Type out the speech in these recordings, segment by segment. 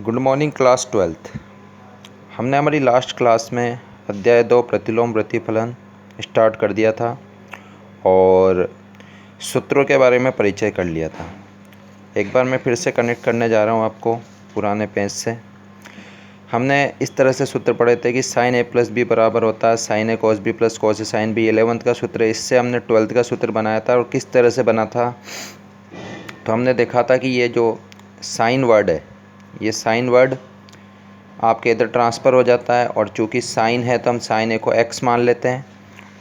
Good morning class 12th। हमने हमारी last class में अध्याय 2 प्रतिलोम प्रतिफलन स्टार्ट कर दिया था और सूत्रों के बारे में परिचय कर लिया था। एक बार मैं फिर से कनेक्ट करने जा रहा हूँ आपको पुराने पेज से। हमने इस तरह से सूत्र पढ़े थे कि साइन ए प्लस बी बराबर होता है sign A cos B plus cos A sine B. 11th का सूत्र है, इससे हमने 12th का सूत्र बनाया था। और किस तरह से बना था तो हमने देखा था कि ये जो साइन वर्ड है, ये साइन वर्ड आपके इधर ट्रांसफ़र हो जाता है और चूँकि साइन है तो हम साइन ए को एक्स मान लेते हैं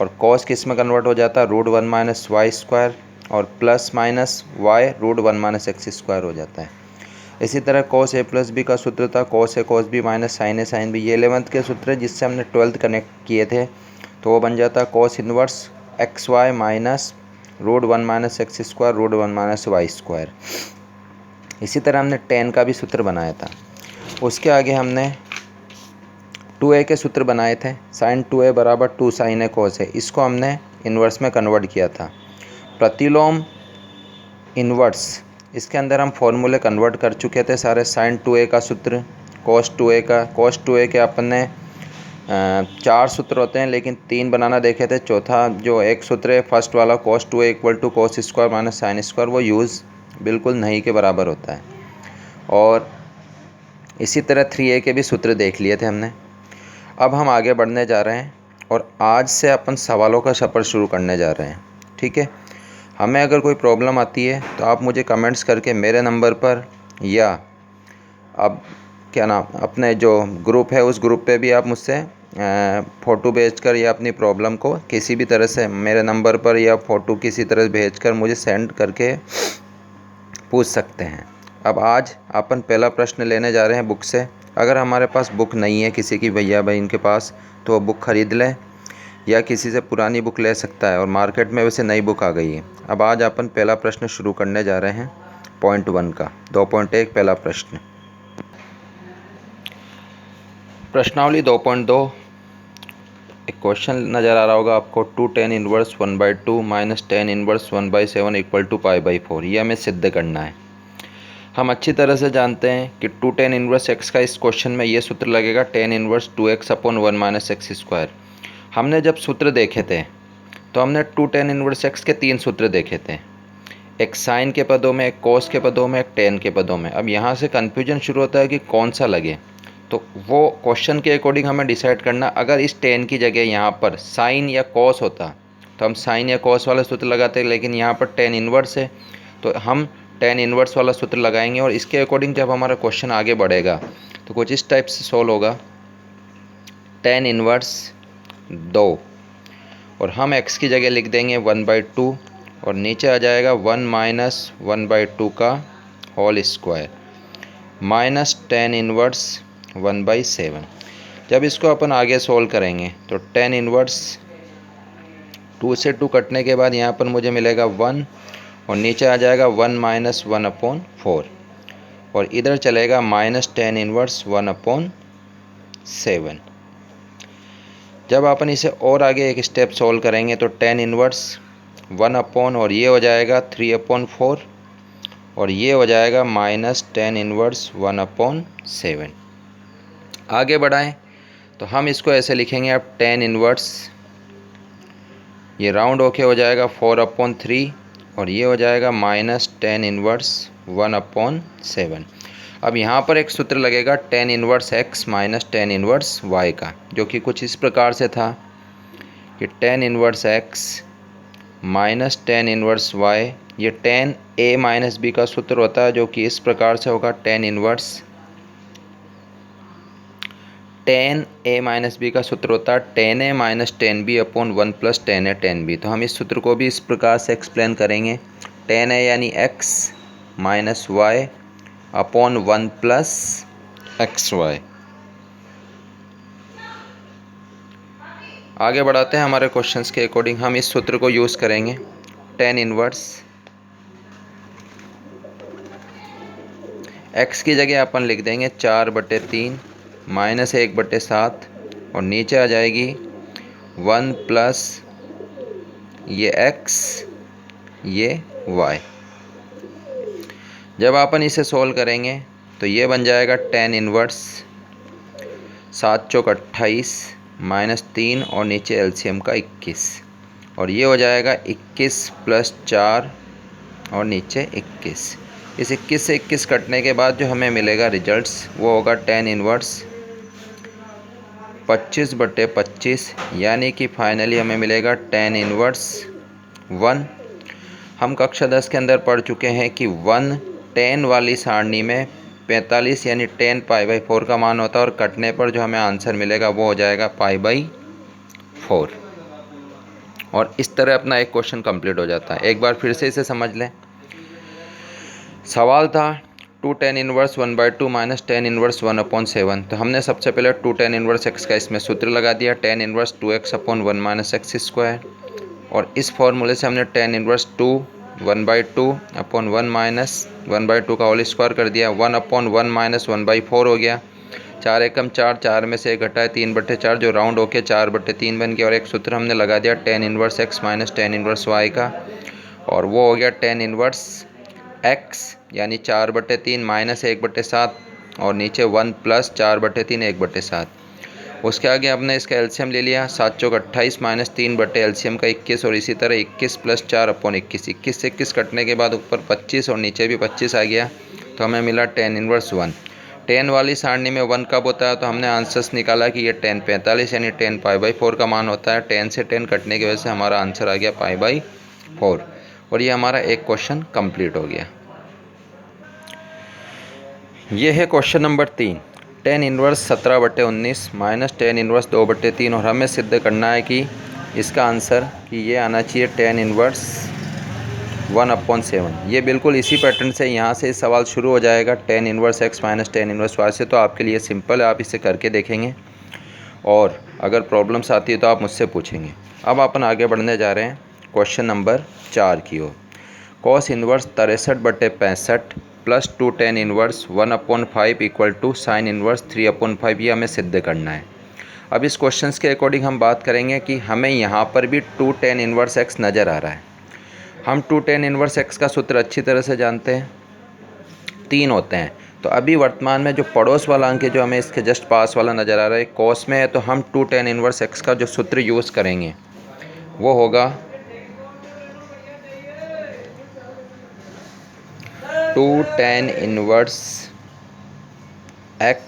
और कॉस किस में कन्वर्ट हो जाता है √1 माइनस वाई स्क्वायर और plus minus y √1 minus x square हो जाता है। इसी तरह कॉस ए प्लस बी का सूत्र था cos A cos B minus sign A sine B. ये 11th के सूत्र है जिससे हमने 12th कनेक्ट किए थे, तो वो बन जाता है cos inverse x y minus √1 minus x square √1 minus y square. इसी तरह हमने tan का भी सूत्र बनाया था। उसके आगे हमने 2a के सूत्र बनाए थे, साइन 2a बराबर 2 साइन ए कॉस ए। इसको हमने इन्वर्स में कन्वर्ट किया था। प्रतिलोम इन्वर्स, इसके अंदर हम फॉर्मूले कन्वर्ट कर चुके थे सारे। साइन 2a का सूत्र, कॉस 2a का, कॉस 2a के अपने 4 सूत्र होते हैं लेकिन 3 बनाना देखे थे। चौथा जो एक सूत्र है फर्स्ट वाला cos 2a equal to cos square minus sine square, वो यूज़ बिल्कुल नहीं के बराबर होता है। और इसी तरह 3a के भी सूत्र देख लिए थे हमने। अब हम आगे बढ़ने जा रहे हैं और आज से अपन सवालों का सफ़र शुरू करने जा रहे हैं, ठीक है। हमें अगर कोई प्रॉब्लम आती है तो आप मुझे कमेंट्स करके मेरे नंबर पर या अब क्या नाम अपने जो ग्रुप है उस ग्रुप पे भी आप मुझसे फ़ोटो भेजकर या अपनी प्रॉब्लम को किसी भी तरह से मेरे नंबर पर या फ़ोटो किसी तरह भेजकर मुझे सेंड करके पूछ सकते हैं। अब आज अपन पहला प्रश्न लेने जा रहे हैं बुक से। अगर हमारे पास बुक नहीं है किसी की भैया बहन के पास तो वो बुक ख़रीद लें या किसी से पुरानी बुक ले सकता है, और मार्केट में वैसे नई बुक आ गई है। अब आज अपन पहला प्रश्न शुरू करने जा रहे हैं पॉइंट 1 का। 2.1 पहला प्रश्न, प्रश्नावली 2.2। एक क्वेश्चन नज़र आ रहा होगा आपको, 2 tan inverse 1/2 minus tan inverse 1/7 equal to π/4। ये हमें सिद्ध करना है। हम अच्छी तरह से जानते हैं कि 2 tan इनवर्स x का इस क्वेश्चन में ये सूत्र लगेगा tan inverse 2x upon 1 minus x square. हमने जब सूत्र देखे थे तो हमने 2 tan इनवर्स x के 3 सूत्र देखे थे, एक साइन के पदों में, एक कॉस के पदों में, एक tan के पदों में। अब यहाँ से कन्फ्यूजन शुरू होता है कि कौन सा लगे, तो वो क्वेश्चन के अकॉर्डिंग हमें डिसाइड करना। अगर इस tan की जगह यहाँ पर साइन या कॉस होता तो हम साइन या कॉस वाला सूत्र लगाते, लेकिन यहाँ पर tan इनवर्स है तो हम tan इनवर्स वाला सूत्र लगाएंगे। और इसके अकॉर्डिंग जब हमारा क्वेश्चन आगे बढ़ेगा तो कुछ इस टाइप से सॉल्व होगा, tan इनवर्स 2 और हम x की जगह लिख देंगे 1/2 और नीचे आ जाएगा 1 माइनस 1/2 का whole square minus tan inverse 1/7। जब इसको अपन आगे सोल्व करेंगे तो tan इनवर्स 2 से 2 कटने के बाद यहाँ पर मुझे मिलेगा 1 और नीचे आ जाएगा 1 माइनस 1/4 और इधर चलेगा माइनस tan इनवर्स 1/7। जब अपन इसे और आगे एक स्टेप सोल्व करेंगे तो tan इनवर्स 1 और ये हो जाएगा 3/4 और ये हो जाएगा माइनस tan इनवर्स 1/7। आगे बढ़ाएं तो हम इसको ऐसे लिखेंगे, अब tan इनवर्स ये राउंड होके हो जाएगा 4/3 और ये हो जाएगा माइनस tan इनवर्स 1/7। अब यहाँ पर एक सूत्र लगेगा tan inverse x minus tan inverse y का, जो कि कुछ इस प्रकार से था कि tan inverse x minus tan inverse y, ये tan a माइनस b का सूत्र होता है, जो कि इस प्रकार से होगा tan inverse tan a minus b का सूत्र होता है tan a minus tan b upon 1 plus tan a tan b। तो हम इस सूत्र को भी इस प्रकार से एक्सप्लेन करेंगे, tan a यानी x minus y upon 1 plus x y. आगे बढ़ाते हैं हमारे क्वेश्चंस के अकॉर्डिंग। हम इस सूत्र को यूज़ करेंगे, tan इनवर्स x की जगह अपन लिख देंगे 4/3 माइनस 1/7 और नीचे आ जाएगी 1 प्लस ये x ये y। जब अपन इसे सोल्व करेंगे तो ये बन जाएगा tan इनवर्स 7 चौक 28 माइनस 3 और नीचे एलसीएम का 21, और ये हो जाएगा 21 प्लस 4 और नीचे 21। इस 21 से 21 कटने के बाद जो हमें मिलेगा रिजल्ट्स वो होगा tan इनवर्स 25/25, यानी कि फाइनली हमें मिलेगा tan इनवर्स 1। हम कक्षा 10 के अंदर पढ़ चुके हैं कि 1 tan वाली सारणी में 45 यानी tan π/4 का मान होता है, और कटने पर जो हमें आंसर मिलेगा वो हो जाएगा π/4। और इस तरह अपना एक क्वेश्चन कंप्लीट हो जाता है। एक बार फिर से इसे समझ लें। सवाल था 2 tan inverse 1/2 minus tan inverse 1/7। तो हमने सबसे पहले 2 tan इनवर्स x का इसमें सूत्र लगा दिया, tan inverse 2x/1 minus x square, और इस फॉर्मूले से हमने tan इनवर्स 2 1/2/1 माइनस 1/2 का होल स्क्वायर कर दिया, 1/1 माइनस 1/4 हो गया। 4 एकम 4, 4 में से 1 घटाए 3/4 जो राउंड होके 4/3 बन गया, और एक सूत्र हमने लगा दिया tan inverse x minus tan inverse y का, और वो हो गया tan इनवर्स x यानी 4/3 माइनस 1/7 और नीचे 1 प्लस 4/3 1/7। उसके आगे हमने इसका एलसीएम ले लिया, 7 चौक 28 माइनस 3 एलसीएम का 21, और इसी तरह 21 प्लस 4/21। 21 से 21 कटने के बाद ऊपर 25 और नीचे भी 25 आ गया, तो हमें मिला tan इनवर्स 1। tan वाली सारणी में 1 कब होता है, तो हमने आंसर्स निकाला कि ये tan 45 यानी tan π/4 का मान होता है। tan से tan कटने की वजह से हमारा आंसर आ गया π/4, और ये हमारा एक क्वेश्चन कंप्लीट हो गया। ये है question number 3, tan inverse 17/19 minus tan inverse 2/3, और हमें सिद्ध करना है कि इसका आंसर कि ये आना चाहिए tan इनवर्स 1/7। ये बिल्कुल इसी पैटर्न से यहाँ से सवाल शुरू हो जाएगा, tan inverse x minus tan inverse y से। तो आपके लिए सिंपल है, आप इसे करके देखेंगे, और अगर प्रॉब्लम्स आती है तो आप मुझसे पूछेंगे। अब अपन आगे बढ़ने जा रहे हैं क्वेश्चन नंबर 4 की ओर। cos inverse 63/65 plus 2 tan inverse 1/5 equal to sine inverse 3/5, ये हमें सिद्ध करना है। अब इस क्वेश्चन के अकॉर्डिंग हम बात करेंगे कि हमें यहाँ पर भी 2 tan इनवर्स x नज़र आ रहा है। हम 2 tan इनवर्स x का सूत्र अच्छी तरह से जानते हैं, 3 होते हैं। तो अभी वर्तमान में जो पड़ोस वाला अंक है, जो हमें इसके जस्ट पास वाला नज़र आ रहा है, cos में है, तो हम 2 tan इनवर्स x का जो सूत्र यूज़ करेंगे वो होगा 2 tan इनवर्स x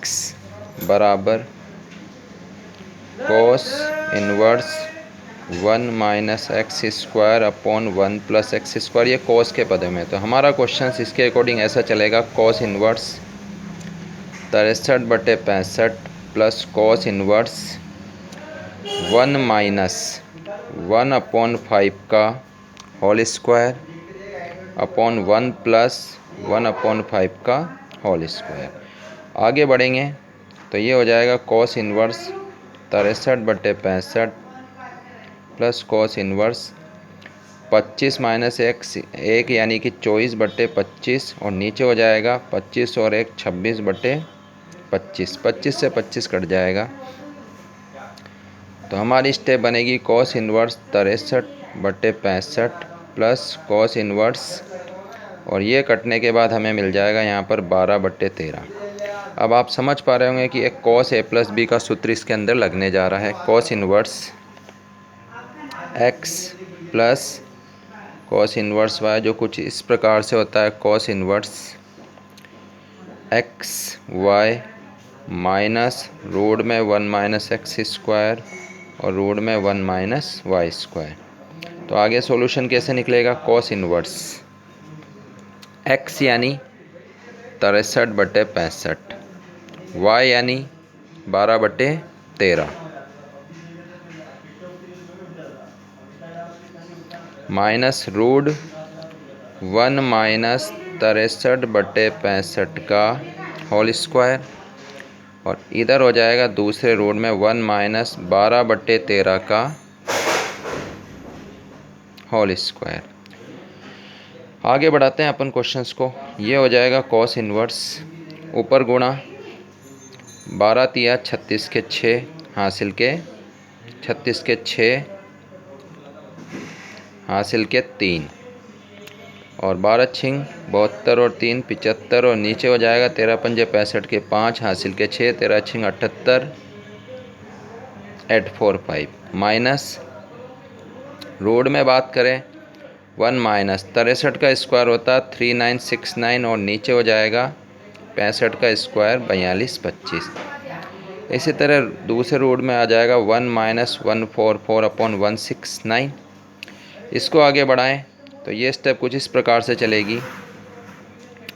बराबर cos inverse 1 minus x square upon 1 plus x square, ये cos के पदों में। तो हमारा क्वेश्चन इसके अकॉर्डिंग ऐसा चलेगा, cos inverse 63/65 plus cos inverse 1 minus 1/5 का होल स्क्वायर अपॉन 1 प्लस 1/5 का होल स्क्वायर। आगे बढ़ेंगे तो ये हो जाएगा cos inverse 63/65 plus cos inverse 25 minus एक यानी कि 24/25, और नीचे हो जाएगा 25 और 1 26/25। 25 से 25 कट जाएगा, तो हमारी स्टेप बनेगी cos inverse 63/65 plus cos inverse, और ये कटने के बाद हमें मिल जाएगा यहाँ पर 12/13। अब आप समझ पा रहे होंगे कि एक cos a प्लस बी का सूत्र इसके अंदर लगने जा रहा है। cos inverse x plus cos inverse y, जो कुछ इस प्रकार से होता है, cos inverse x y minus root में 1 माइनस एक्स स्क्वायर और रूट में 1 माइनस वाई स्क्वायर। तो आगे सॉल्यूशन कैसे निकलेगा, cos इनवर्स x यानी 63/65, y यानी 12/13 माइनस रूट 1 माइनस 63/65 का होल स्क्वायर, और इधर हो जाएगा दूसरे रूट में 1 माइनस 12/13 का होल स्क्वायर। आगे बढ़ाते हैं अपन क्वेश्चंस को। ये हो जाएगा cos इनवर्स ऊपर गुणा 12 तिया 36 के 6 हासिल के 36 के 6 हासिल के 3, और 12 छिंग 72 और 3 75 और नीचे हो जाएगा 13 पंजे 65 के 5 हासिल के 6 13 छिंग 78 845 माइनस रूट में बात करें 1 माइनस 63 का स्क्वायर होता है 3969 और नीचे हो जाएगा 65 का स्क्वायर 4225। इसी तरह दूसरे रूट में आ जाएगा 1 माइनस 144 अपॉन 169। इसको आगे बढ़ाएं तो ये स्टेप कुछ इस प्रकार से चलेगी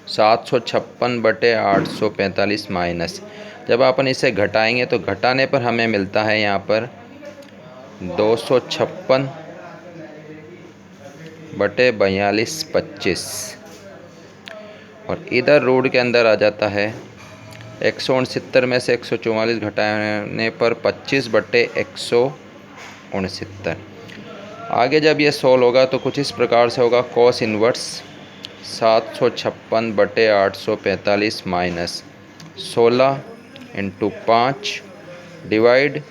756/845 माइनस, जब अपन इसे घटाएंगे तो घटाने पर हमें मिलता है यहाँ पर 256/4225 और इधर रूट के अंदर आ जाता है 169 में से 144 घटाने पर 25/169। आगे जब ये सोल्व होगा तो कुछ इस प्रकार से होगा कॉस इन्वर्स 756/845 माइनस 16 × 5 डिवाइड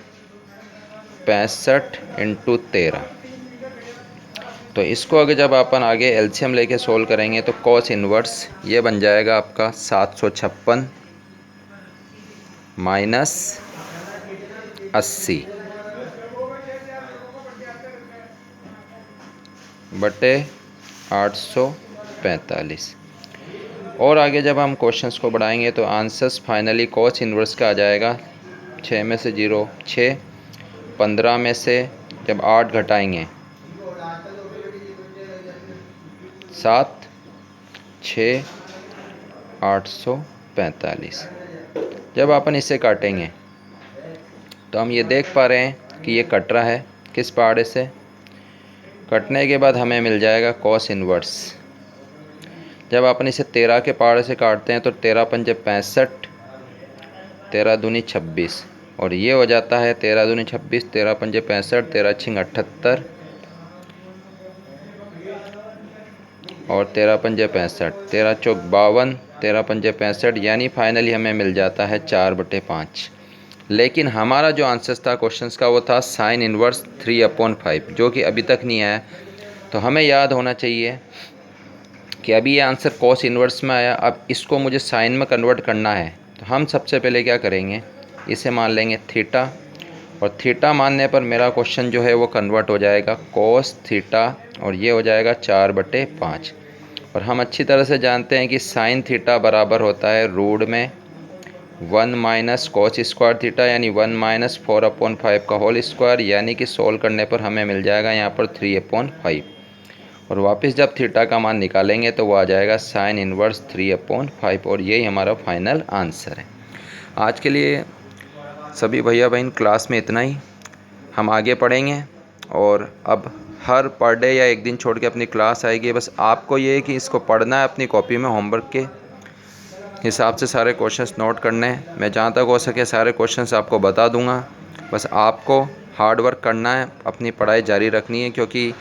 65 × 13। तो इसको आगे जब अपन आगे एलसीएम लेके सोल्व करेंगे तो कॉस इन्वर्स ये बन जाएगा आपका 756 माइनस 80 बटे 845। और आगे जब हम क्वेश्चंस को बढ़ाएंगे तो आंसर्स फाइनली कॉस इन्वर्स का आ जाएगा 6 में से 0 6, 15 में से जब 8 घटाएंगे 7 6 845। जब अपन इसे काटेंगे तो हम ये देख पा रहे हैं कि ये कट रहा है किस पहाड़े से। कटने के बाद हमें मिल जाएगा कॉस इन्वर्स। जब अपन इसे 13 के पहाड़े से काटते हैं तो 13 पंजे 65 13 दूनी 26 और ये हो जाता है 13 दूनी 26 13 पंजे 65 13 छिंग 78 और 13 पंजे 65 13 चौक 52 13 पंजे 65 यानी फाइनली हमें मिल जाता है 4/5। लेकिन हमारा जो आंसर था क्वेश्चंस का वो था साइन इन्वर्स 3/5 जो कि अभी तक नहीं आया। तो हमें याद होना चाहिए कि अभी ये आंसर कॉस इन्वर्स में आया, अब इसको मुझे साइन में कन्वर्ट करना है। तो हम सबसे पहले क्या करेंगे, इसे मान लेंगे थीटा और थीटा मानने पर मेरा क्वेश्चन जो है वो कन्वर्ट हो जाएगा कॉस थीटा और ये हो जाएगा 4/5। और हम अच्छी तरह से जानते हैं कि साइन थीटा बराबर होता है रूट में 1 माइनस कॉस स्क्वायर थीटा यानी 1 माइनस 4/5 का होल स्क्वायर, यानी कि सोल्व करने पर हमें मिल जाएगा यहाँ पर 3/5 और वापस जब थीटा का मान निकालेंगे तो वो आ जाएगा साइन इन्वर्स 3/5 और यही हमारा फाइनल आंसर है। आज के लिए सभी भैया बहन क्लास में इतना ही, हम आगे पढ़ेंगे और अब हर पर डे या एक दिन छोड़ के अपनी क्लास आएगी। बस आपको ये है कि इसको पढ़ना है, अपनी कॉपी में होमवर्क के हिसाब से सारे क्वेश्चंस नोट करने हैं। मैं जहाँ तक हो सके सारे क्वेश्चंस आपको बता दूंगा, बस आपको हार्ड वर्क करना है, अपनी पढ़ाई जारी रखनी है, क्योंकि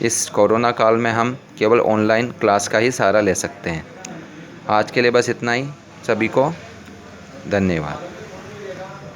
इस कोरोना काल में हम केवल ऑनलाइन क्लास का ही सहारा ले सकते हैं। आज के लिए बस इतना ही, सभी को धन्यवाद।